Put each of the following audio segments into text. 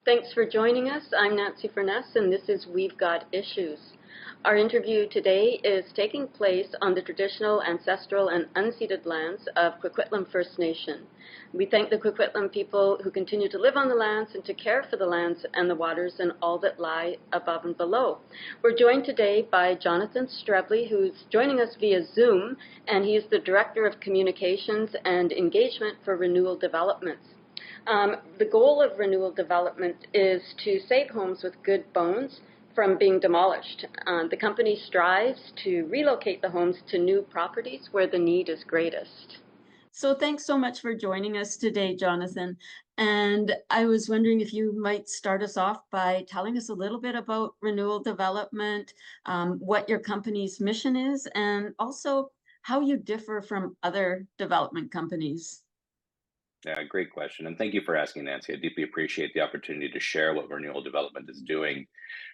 Thanks for joining us. I'm Nancy Furness, and this is We've Got Issues. Our interview today is taking place on the traditional, ancestral, and unceded lands of Coquitlam First Nation. We thank the Coquitlam people who continue to live on the lands and to care for the lands and the waters and all that lie above and below. We're joined today by Johnathon Strebly, who's joining us via Zoom, and he's the Director of Communications and Engagement for Renewal Development. The goal of Renewal Development is to save homes with good bones from being demolished. The company strives to relocate the homes to new properties where the need is greatest. So thanks so much for joining us today, Johnathon. And I was wondering if you might start us off by telling us a little bit about Renewal Development, what your company's mission is, and also how you differ from other development companies. Yeah, great question. And thank you for asking, Nancy. I deeply appreciate the opportunity to share what Renewal Development is doing.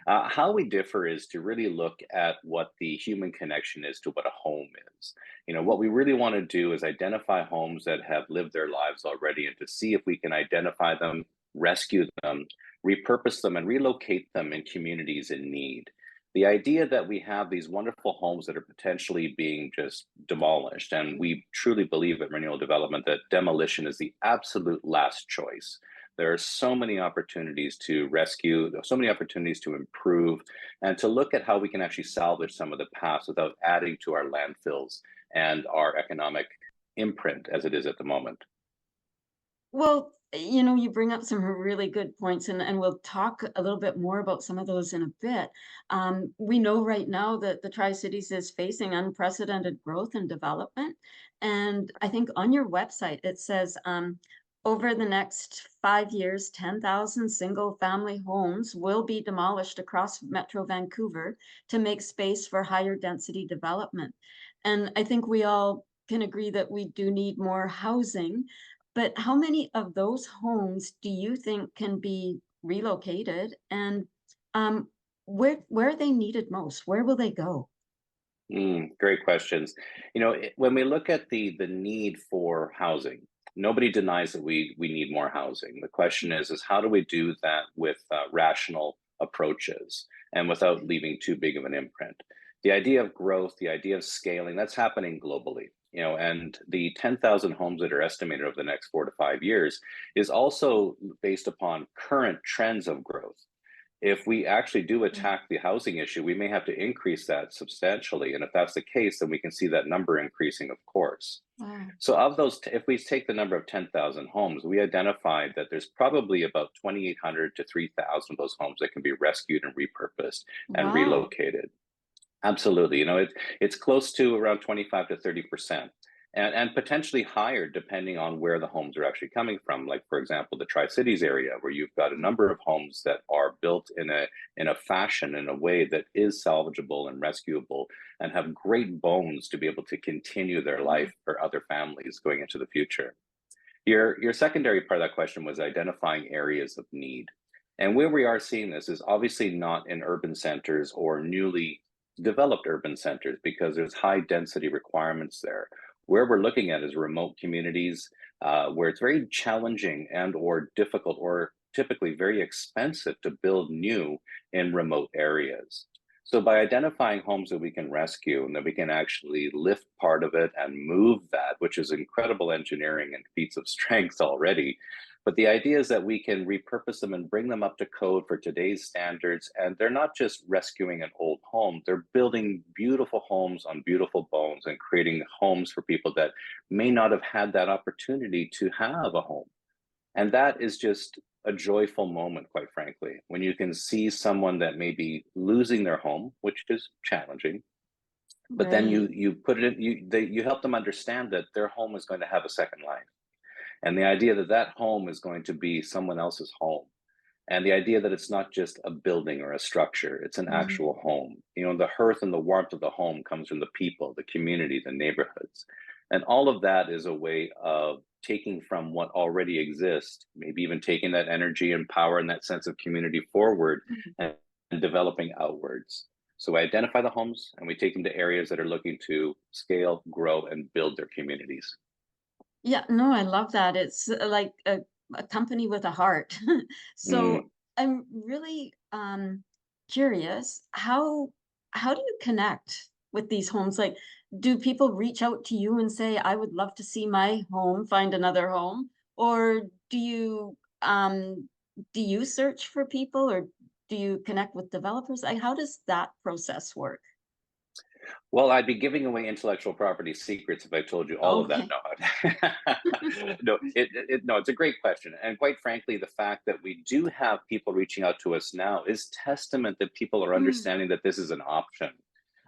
How we differ is to really look at what the human connection is to what a home is. What we really want to do is identify homes that have lived their lives already and to see if we can identify them, rescue them, repurpose them, and relocate them in communities in need. The idea that we have these wonderful homes that are potentially being just demolished, and we truly believe at Renewal Development that demolition is the absolute last choice. There are so many opportunities to rescue, so many opportunities to improve, and to look at how we can actually salvage some of the past without adding to our landfills and our economic imprint as it is at the moment. Well, you bring up some really good points, and we'll talk a little bit more about some of those in a bit. We know right now that the Tri-Cities is facing unprecedented growth and development. And I think on your website, it says over the next 5 years, 10,000 single-family homes will be demolished across Metro Vancouver to make space for higher density development. And I think we all can agree that we do need more housing. But how many of those homes do you think can be relocated, and where are they needed most? Where will they go? Great questions. When we look at the need for housing, nobody denies that we need more housing. The question is how do we do that with rational approaches and without leaving too big of an imprint? The idea of growth, the idea of scaling, that's happening globally. And the 10,000 homes that are estimated over the next 4 to 5 years is also based upon current trends of growth. If we actually do attack the housing issue, we may have to increase that substantially. And if that's the case, then we can see that number increasing, of course. Wow. So of those, if we take the number of 10,000 homes, we identified that there's probably about 2,800 to 3,000 of those homes that can be rescued and repurposed and relocated. Absolutely. It's close to around 25 to 30%. And potentially higher depending on where the homes are actually coming from. Like, for example, the Tri-Cities area, where you've got a number of homes that are built in a fashion, in a way that is salvageable and rescuable and have great bones to be able to continue their life for other families going into the future. Your secondary part of that question was identifying areas of need. And where we are seeing this is obviously not in urban centers or newly developed urban centers, because there's high density requirements there. Where we're looking at is remote communities where it's very challenging and or difficult or typically very expensive to build new in remote areas. So by identifying homes that we can rescue and that we can actually lift part of it and move that, which is incredible engineering and feats of strength already, but the idea is that we can repurpose them and bring them up to code for today's standards. And they're not just rescuing an old home, they're building beautiful homes on beautiful bones and creating homes for people that may not have had that opportunity to have a home. And that is just a joyful moment, quite frankly, when you can see someone that may be losing their home, which is challenging, but then you put it in, you help them understand that their home is going to have a second life. And the idea that that home is going to be someone else's home. And the idea that it's not just a building or a structure, it's an actual home. The hearth and the warmth of the home comes from the people, the community, the neighborhoods. And all of that is a way of taking from what already exists, maybe even taking that energy and power and that sense of community forward and developing outwards. So we identify the homes and we take them to areas that are looking to scale, grow, and build their communities. Yeah, no, I love that. It's like a company with a heart. So Mm. I'm really curious, how do you connect with these homes? Like, do people reach out to you and say, I would love to see my home, find another home? Or do you search for people, or do you connect with developers? Like, how does that process work? Well, I'd be giving away intellectual property secrets if I told you all of that. Okay. No, no, no, it's a great question. And quite frankly, the fact that we do have people reaching out to us now is testament that people are Mm, understanding that this is an option.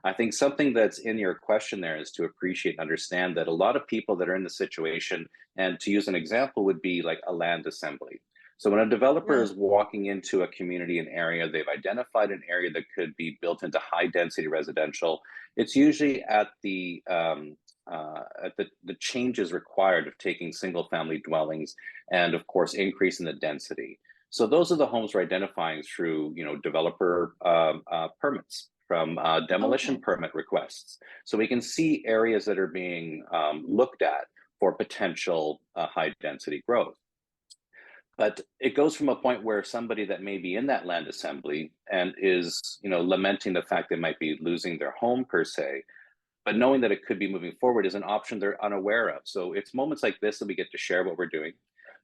I think something that's in your question there is to appreciate and understand that a lot of people that are in the situation, and to use an example, would be like a land assembly. So when a developer is right. walking into a community, an area, they've identified an area that could be built into high density residential. It's usually at the changes required of taking single family dwellings and of course increasing the density. So those are the homes we're identifying through developer permits from demolition Okay. permit requests. So we can see areas that are being looked at for potential high density growth. But it goes from a point where somebody that may be in that land assembly and is lamenting the fact they might be losing their home per se, but knowing that it could be moving forward is an option they're unaware of. So it's moments like this that we get to share what we're doing.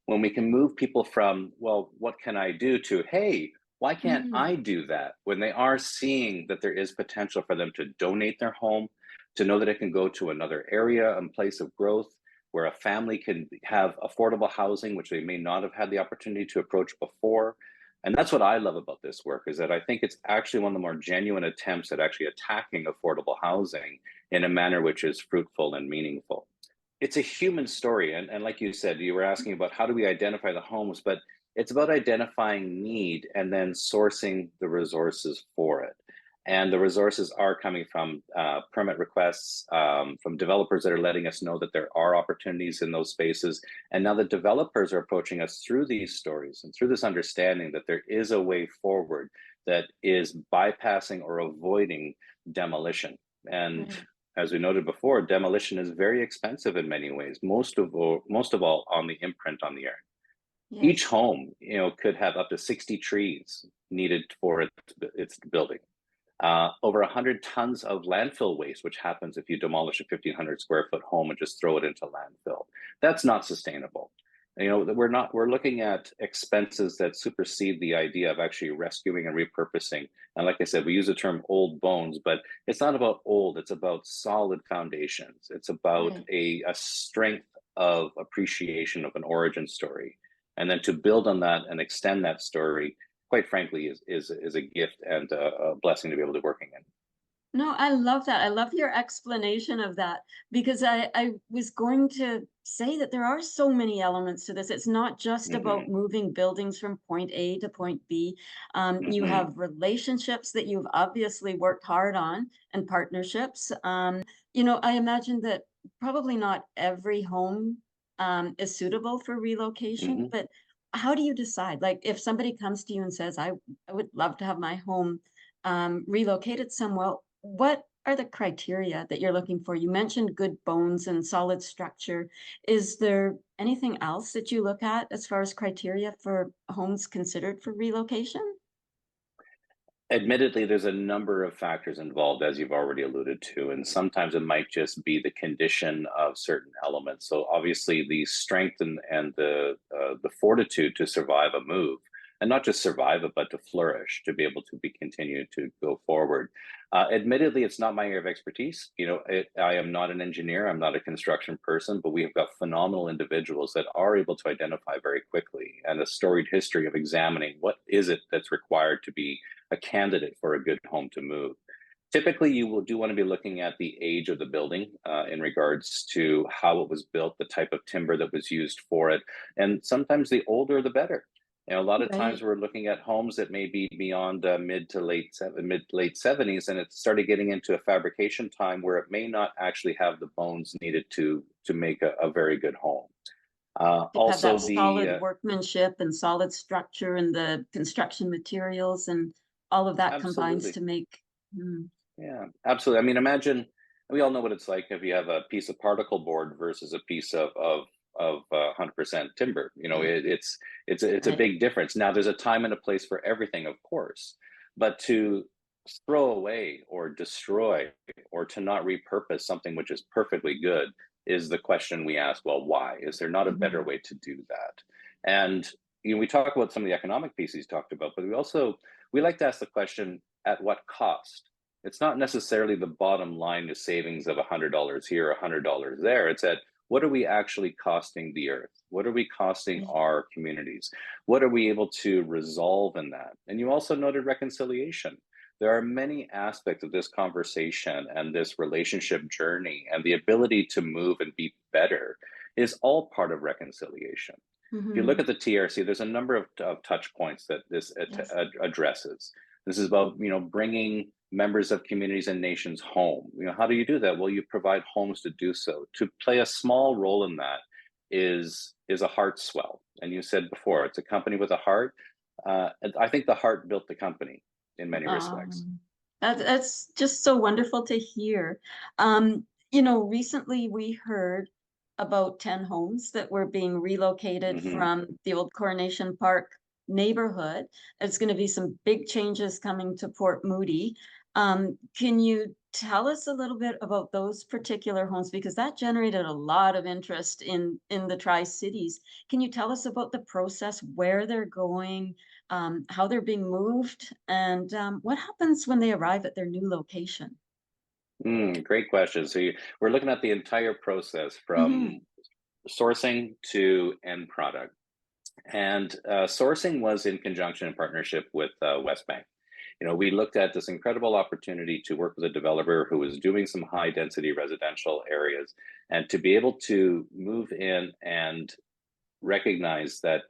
When we can move people from, well, what can I do, to, hey, why can't Mm, I do that? When they are seeing that there is potential for them to donate their home, to know that it can go to another area and place of growth where a family can have affordable housing, which they may not have had the opportunity to approach before. And that's what I love about this work, is that I think it's actually one of the more genuine attempts at actually attacking affordable housing in a manner which is fruitful and meaningful. It's a human story. And like you said, you were asking about how do we identify the homes, but it's about identifying need and then sourcing the resources for it. And the resources are coming from permit requests, from developers that are letting us know that there are opportunities in those spaces. And now the developers are approaching us through these stories and through this understanding that there is a way forward that is bypassing or avoiding demolition. And right. as we noted before, demolition is very expensive in many ways, most of all on the imprint on the earth. Each Yes. home, could have up to 60 trees needed for its building. Over 100 tons of landfill waste, which happens if you demolish a 1,500 square foot home and just throw it into landfill. That's not sustainable. We're looking at expenses that supersede the idea of actually rescuing and repurposing. And like I said, we use the term old bones, but it's not about old, it's about solid foundations. It's about Right. a strength of appreciation of an origin story. And then to build on that and extend that story, quite frankly, is a gift and a blessing to be able to working in. No, I love that. I love your explanation of that, because I was going to say that there are so many elements to this. It's not just about Hmm. moving buildings from point A to point B. You Hmm. have relationships that you've obviously worked hard on, and partnerships. I imagine that probably not every home is suitable for relocation, Hmm. but how do you decide? Like, if somebody comes to you and says, I would love to have my home relocated somewhere, what are the criteria that you're looking for? You mentioned good bones and solid structure. Is there anything else that you look at as far as criteria for homes considered for relocation? Admittedly, there's a number of factors involved, as you've already alluded to, and sometimes it might just be the condition of certain elements. So obviously, the strength and the fortitude to survive a move, and not just survive it, but to flourish, to be able to be continue to go forward. Admittedly, it's not my area of expertise. I am not an engineer. I'm not a construction person, but we have got phenomenal individuals that are able to identify very quickly and a storied history of examining what is it that's required to be a candidate for a good home to move. Typically, do want to be looking at the age of the building in regards to how it was built, the type of timber that was used for it, and sometimes the older the better. A lot of times Right. we're looking at homes that may be beyond mid late 70s, and it started getting into a fabrication time where it may not actually have the bones needed to make a very good home. To have that Also, solid workmanship and solid structure and the construction materials and all of that combines absolutely. to make. Mm. Yeah, absolutely. I mean, imagine we all know what it's like if you have a piece of particle board versus a piece of 100% timber. You know, Yeah, it's a right. big difference. Now, there's a time and a place for everything, of course, but to throw away or destroy or to not repurpose something which is perfectly good is the question we ask. Well, why? Is there not a better Mhm. way to do that? And you know, we talk about some of the economic pieces you talked about, but we like to ask the question, at what cost? It's not necessarily the bottom line, the savings of $100 here, $100 there. It's at what are we actually costing the earth? What are we costing Right. our communities? What are we able to resolve in that? And you also noted reconciliation. There are many aspects of this conversation and this relationship journey, and the ability to move and be better is all part of reconciliation. If you look Mhm. at the TRC, there's a number of touch points that this Yes. addresses. This is about, you know, bringing members of communities and nations home. You know, how do you do that? Well, you provide homes to do so. To play a small role in that is a heart swell. And you said before, it's a company with a heart. And I think the heart built the company in many respects. Um, that's just so wonderful to hear. Recently we heard about 10 homes that were being relocated Hmm. from the old Coronation Park neighborhood. There's going to be some big changes coming to Port Moody. Can you tell us a little bit about those particular homes? Because that generated a lot of interest in the Tri-Cities. Can you tell us about the process, where they're going, how they're being moved, and what happens when they arrive at their new location? Great question. We're looking at the entire process Hmm. from sourcing to end product. And sourcing was in conjunction and partnership with West Bank. You know, we looked at this incredible opportunity to work with a developer who was doing some high density residential areas and to be able to move in and recognize that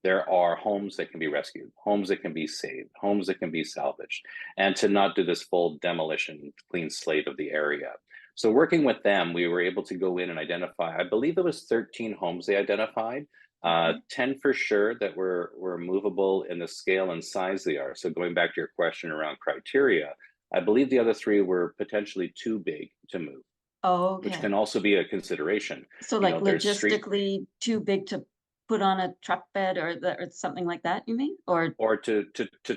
there are homes that can be rescued, homes that can be saved, homes that can be salvaged, and to not do this full demolition, clean slate of the area. So working with them, we were able to go in and identify, I believe it was 13 homes they identified, Okay. 10 for sure that were movable in the scale and size they are. So going back to your question around criteria, I believe the other three were potentially too big to move, which Okay. can also be a consideration. So, You like, know, there's street logistically too big to put on a truck bed or something like that, you mean? Or or to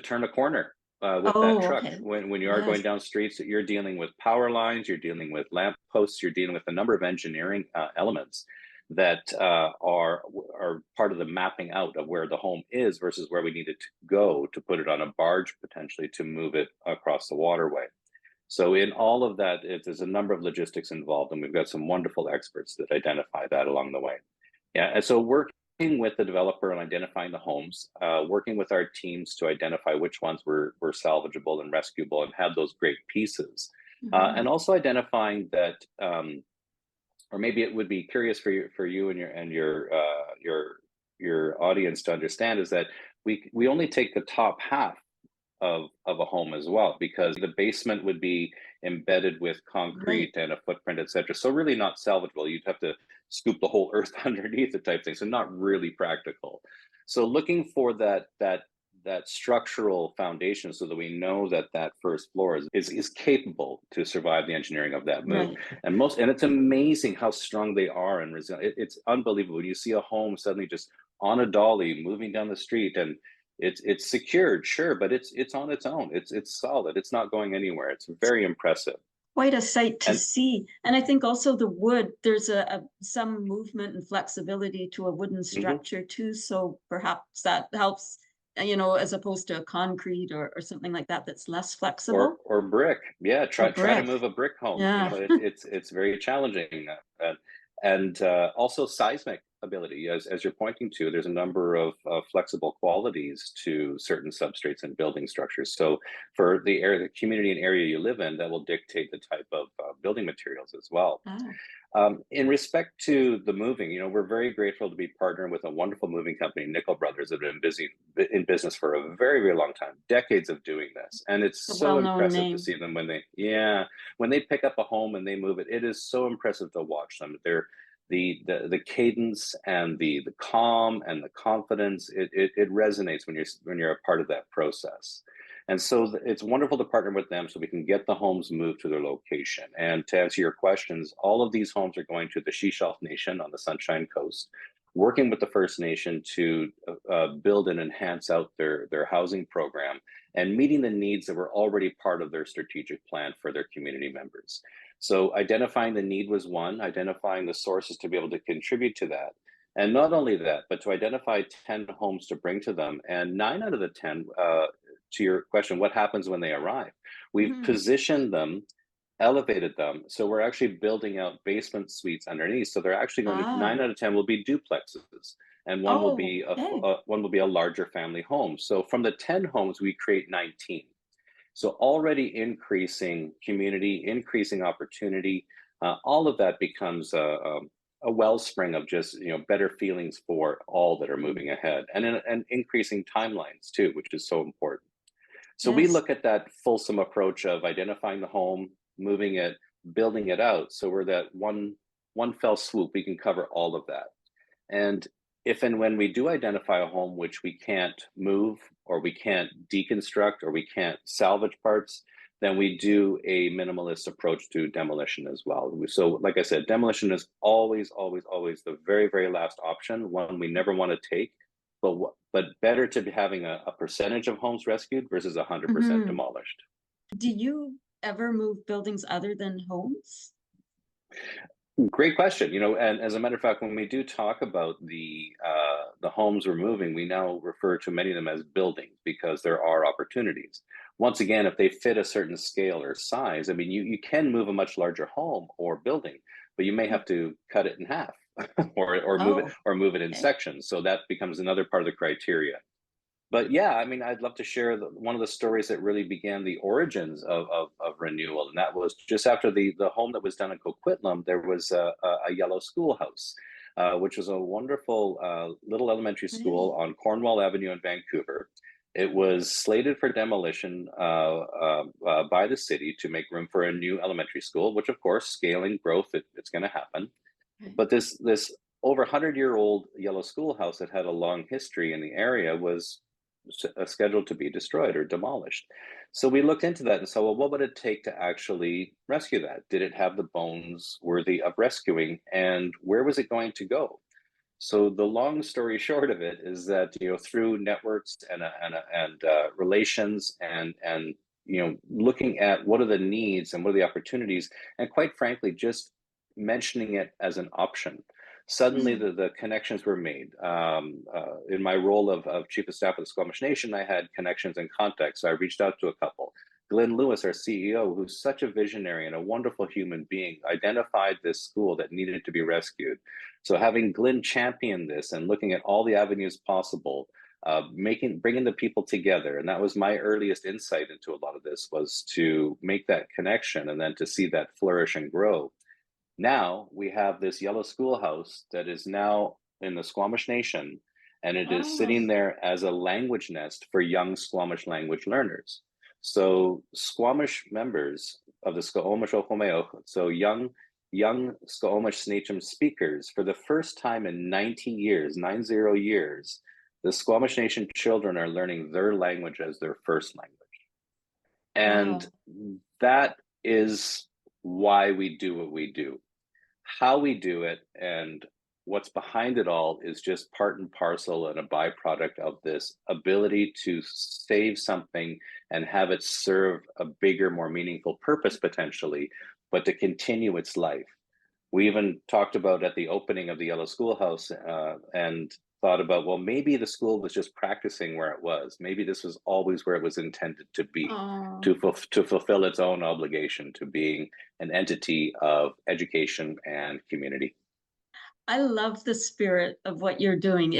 turn a corner with that oh, truck. okay. When you are going Yes. down streets, you're dealing with power lines, you're dealing with lamp posts, you're dealing with a number of engineering elements that are part of the mapping out of where the home is versus where we need it to go to put it on a barge potentially to move it across the waterway. So in all of that, there's a number of logistics involved, and we've got some wonderful experts that identify that along the way. Yeah, and so working with the developer and identifying the homes, working with our teams to identify which ones were salvageable and rescuable and had those great pieces, and Mhm. also identifying that, or maybe it would be curious for you and your audience to understand is that we only take the top half of a home as well because the basement would be embedded with Right. concrete and a footprint, et cetera. So really not salvageable. You'd have to scoop the whole earth underneath it type thing. So not really practical. So looking for that structural foundation so that we know that that first floor is capable to survive the engineering of that move. Right. And it's amazing how strong they are and resilient. It's unbelievable when you see a home suddenly just on a dolly moving down the street and it's secured, sure, but it's on its own. It's solid. It's not going anywhere. It's very impressive. Quite a sight to And see. And I think also the wood, there's some movement and flexibility to a wooden mhm. structure too. So perhaps that helps, as opposed to a concrete or something like that that's less flexible. Or brick, yeah. Or Try to brick. move a brick home. You know, Yeah. it's very challenging, and also seismic ability, as you're pointing to. There's a number of flexible qualities to certain substrates and building structures. So for the area, the community and area you live in, that will dictate the type of building materials as well. Ah, In respect to the moving, you know, we're very grateful to be partnering with a wonderful moving company, Nickel Brothers, that have been busy in business for a very, very long time, decades of doing this. And it's a so well-known impressive to name. see them when they pick up a home and they move it. It is so impressive to watch them. They're the cadence and the calm and the confidence. It resonates when you're a part of that process. And so it's wonderful to partner with them so we can get the homes moved to their location. And to answer your questions, all of these homes are going to the She-Shelf Nation on the Sunshine Coast, working with the First Nation to build and enhance out their housing program and meeting the needs that were already part of their strategic plan for their community members. So identifying the need was one, identifying the sources to be able to contribute to that. And not only that, but to identify 10 homes to bring to them. And 9 out of the 10, to your question, what happens when they arrive? We've positioned them, elevated them. So we're actually building out basement suites underneath. So they're actually going to, 9 out of 10 will be duplexes. And one will be a larger family home. So from the 10 homes, we create 19. So already increasing community, increasing opportunity, all of that becomes a wellspring of just better feelings for all that are moving ahead, and increasing timelines too, which is so important. So we look at that fulsome approach of identifying the home, moving it, building it out. So we're that one fell swoop, we can cover all of that. And if and when we do identify a home which we can't move, or we can't deconstruct, or we can't salvage parts, then we do a minimalist approach to demolition as well. So like I said, demolition is always, always, always the very, very last option, one we never want to take, but better to be having a percentage of homes rescued versus 100% demolished. Do you ever move buildings other than homes? Great question. And as a matter of fact, when we do talk about the homes we're moving, we now refer to many of them as buildings because there are opportunities. Once again, if they fit a certain scale or size, I mean, you can move a much larger home or building, but you may have to cut it in half or move it in sections. So that becomes another part of the criteria. But yeah, I mean, I'd love to share one of the stories that really began the origins of Renewal, and that was just after the home that was done in Coquitlam. There was a yellow schoolhouse, which was a wonderful little elementary school on Cornwall Avenue in Vancouver. It was slated for demolition by the city to make room for a new elementary school, which of course, scaling growth, it's going to happen. But this over 100-year-old yellow schoolhouse that had a long history in the area was scheduled to be destroyed or demolished. So we looked into that and said, well, what would it take to actually rescue that? Did it have the bones worthy of rescuing, and where was it going to go? So the long story short of it is that through networks and relations and looking at what are the needs and what are the opportunities, and quite frankly, just mentioning it as an option. Suddenly, the connections were made. In my role of Chief of Staff of the Squamish Nation, I had connections and contacts. So I reached out to a couple. Glenn Lewis, our CEO, who's such a visionary and a wonderful human being, identified this school that needed to be rescued. So having Glenn champion this and looking at all the avenues possible, bringing the people together, and that was my earliest insight into a lot of this, was to make that connection and then to see that flourish and grow. Now we have this yellow schoolhouse that is now in the Squamish Nation, and it is sitting there as a language nest for young Squamish language learners. So Squamish members of the Squamish Okomeo, so young Squamish Snacham speakers, for the first time in 90 years, the Squamish Nation children are learning their language as their first language. And that is why we do what we do. How we do it and what's behind it all is just part and parcel and a byproduct of this ability to save something and have it serve a bigger, more meaningful purpose potentially, but to continue its life. We even talked about at the opening of the Yellow Schoolhouse and thought about, well, maybe the school was just practicing where it was. Maybe this was always where it was intended to be, to fulfill its own obligation to being an entity of education and community. I love the spirit of what you're doing.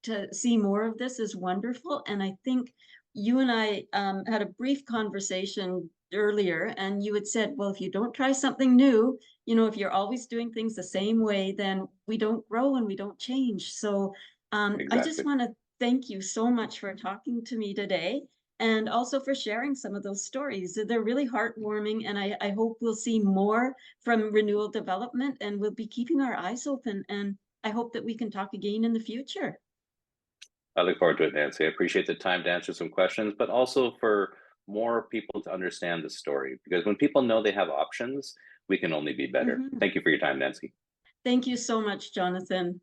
To see more of this is wonderful. And I think you and I had a brief conversation earlier, and you had said, well, if you don't try something new, if you're always doing things the same way, then we don't grow and we don't change. So Exactly. I just want to thank you so much for talking to me today, and also for sharing some of those stories. They're really heartwarming, and I hope we'll see more from Renewal Development, and we'll be keeping our eyes open. And I hope that we can talk again in the future. I look forward to it, Nancy. I appreciate the time to answer some questions, but also for more people to understand the story, because when people know they have options, we can only be better. Mhm. Thank you for your time, Nancy. Thank you so much, Jonathan.